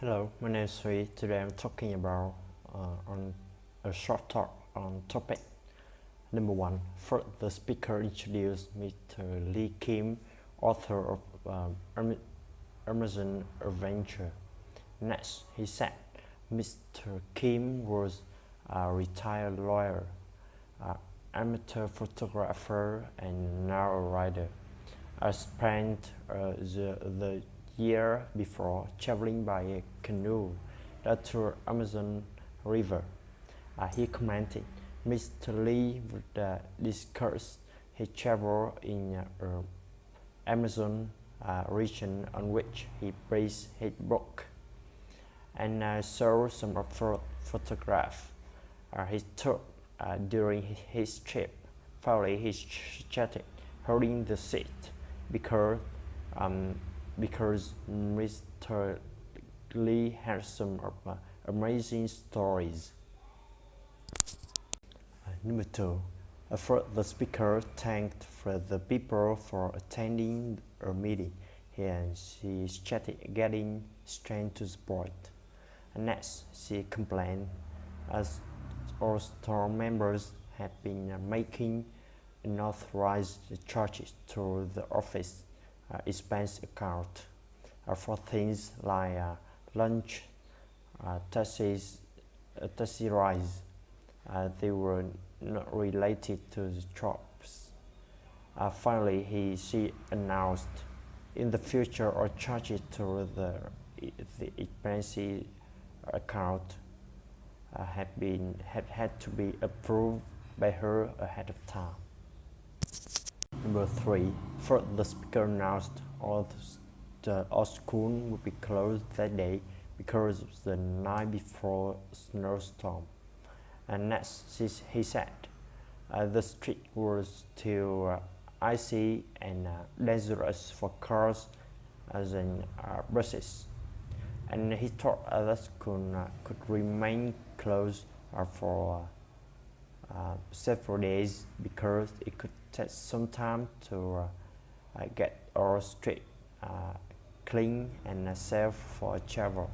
Hello, my name is Toeic. Today I'm talking about on a short talk on topic. Number one, first the speaker introduced Mr. Lee Kim, author of Amazon Adventure. Next, he said Mr. Kim was a retired lawyer, amateur photographer, and now a writer. I spent the year before traveling by a canoe to Amazon River. He commented, Mr. Lee would discuss his travel in Amazon region on which he based his book, and I saw some of the photographs he took during his trip. Finally, he chatted, holding the seat because Mr. Lee had some amazing stories. Number two, first the speaker thanked for the people for attending a meeting. He and she chatted, getting straight to the point. Next, she complained as all store members had been making unauthorized charges to the office expense account for things like lunch, taxi rides. They were not related to the jobs. Finally, she announced, in the future, all charges to the expense account had to be approved by her ahead of time. Number three, first the speaker announced all school would be closed that day because of the night before snowstorm. And next, he said, the street was still icy and dangerous for cars and buses. And he thought that school could remain closed for several days because it could take some time to get our street clean and safe for travel.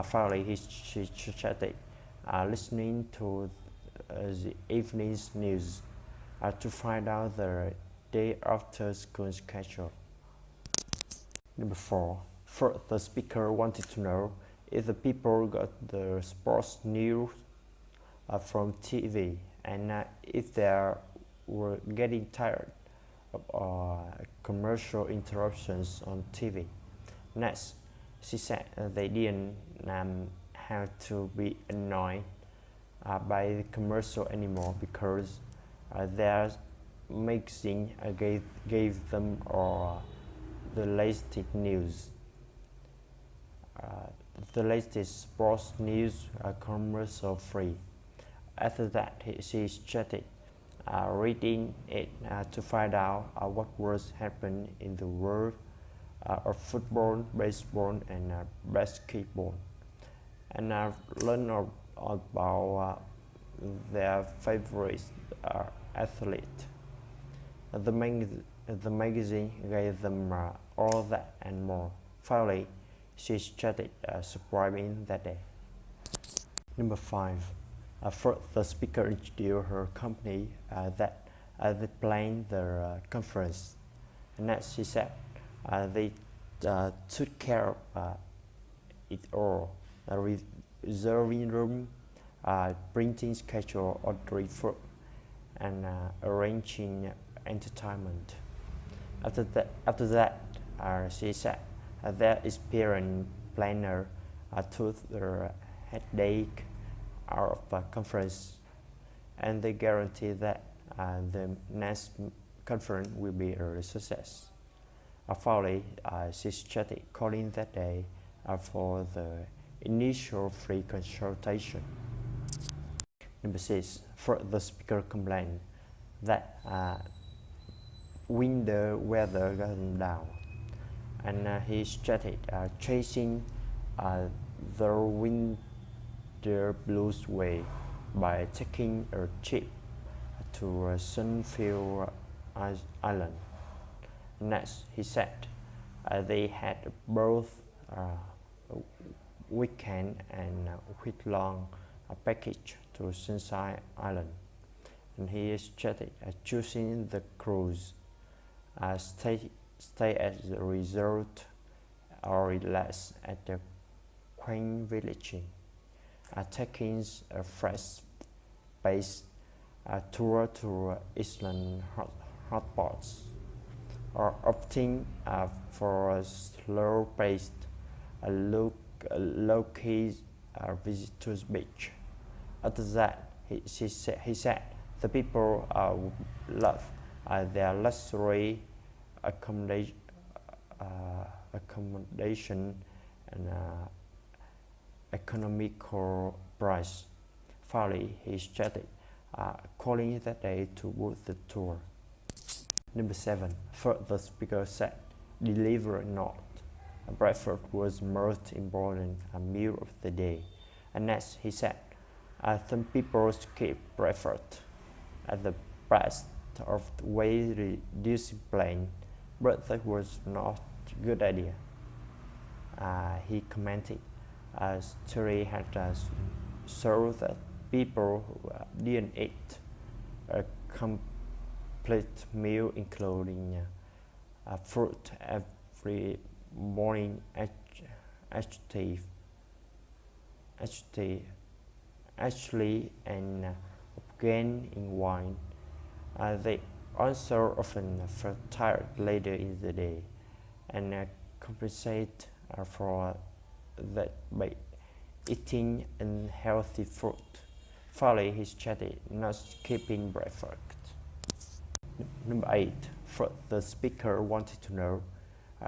Finally, she chatted, listening to the evening's news to find out the day after school schedule. Number four, first the speaker wanted to know if the people got the sports news from TV and if they were getting tired of commercial interruptions on TV. Next, she said they didn't have to be annoyed by the commercial anymore because their magazine gave them the latest news. The latest sports news are commercial free. After that, she chatted, reading it to find out what was happening in the world of football, baseball, and basketball. And I've learned about their favorite athlete. The magazine gave them all that and more. Finally, she chatted, subscribing that day. Number five, first the speaker introduced her company that they planned the conference. Next, she said they took care of it all, reserving room, printing schedule, ordering food, and arranging entertainment. After that, she said their experienced planner took the headache out of the conference, and they guarantee that the next conference will be a success. Finally, she chatted, calling that day for the initial free consultation. Number six, first the speaker complained that winter weather got him down, and he chatted, chasing the winter blues away by taking a trip to Sunfield Island. Next, he said they had both weekend and week-long package to Sunshine Island. And he is choosing the cruise, stay at the resort or relax at the quaint village, taking a fresh pace tour to Iceland hotspots, or opting for a slow-paced, low-key visitors beach. After that, he said the people would love their luxury accommodation and economical price. Finally, he started calling that day to book the tour. Number 7. First, the speaker said, "Deliver not." Breakfast was most important meal of the day. And next, he said, some people skip breakfast at the best of the way disciplined, but that was not a good idea. He commented, study had shown that people who didn't eat a complete meal, including fruit every morning, actually and gain in wine. They also often feel tired later in the day and compensate for that by eating unhealthy food. Finally, he started not skipping breakfast. Number 8. First, the speaker wanted to know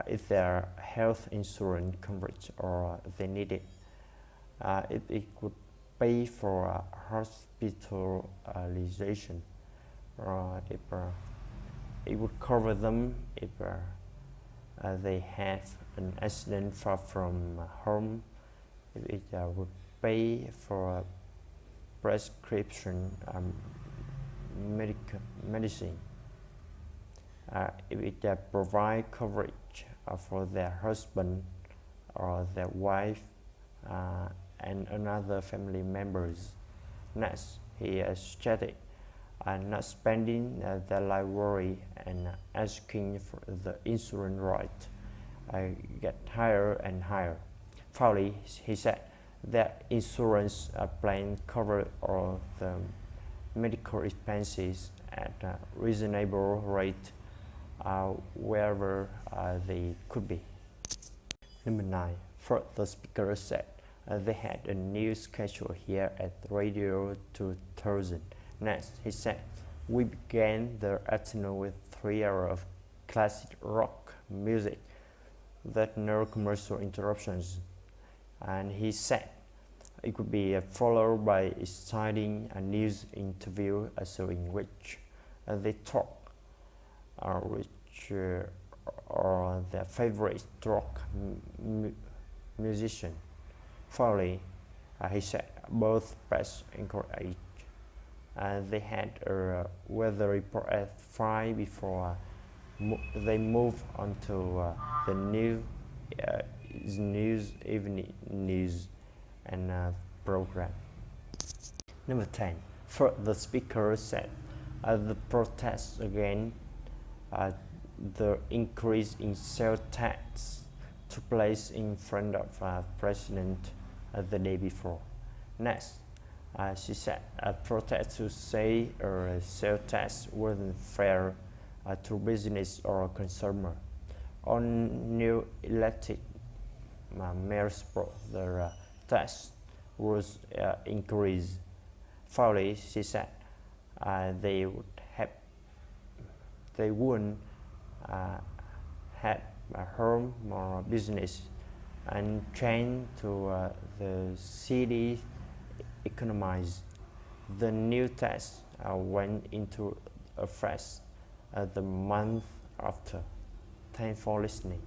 if their health insurance coverage or they needed, if it could pay for hospitalization, or if it would cover them if they have an accident far from home, if it would pay for prescription medicine, if it provide coverage for their husband or their wife and another family members. Next, he stated not spending their life worry and asking for the insurance rate get higher and higher. Finally, he said that insurance plan cover all the medical expenses at a reasonable rate wherever they could be. Number 9. First, the speaker said they had a new schedule here at Radio 2000. Next, he said, we began the afternoon with 3 hours of classic rock music that no commercial interruptions. And he said it could be followed by exciting news interview, in which they talk which are their favorite rock musician. Finally, he said both press encouraged. They had a weather report at 5 before they moved on to the evening news and program. Number 10. First, the speaker said the protests against the increase in sales tax took place in front of President the day before. Next, she said protests to say sales tax wasn't fair to business or consumer. On new elected mayors brought the tax was increased. Finally, she said they wouldn't have harm more business and change to the city economies. The new tax went into effect the month after. Thanks for listening.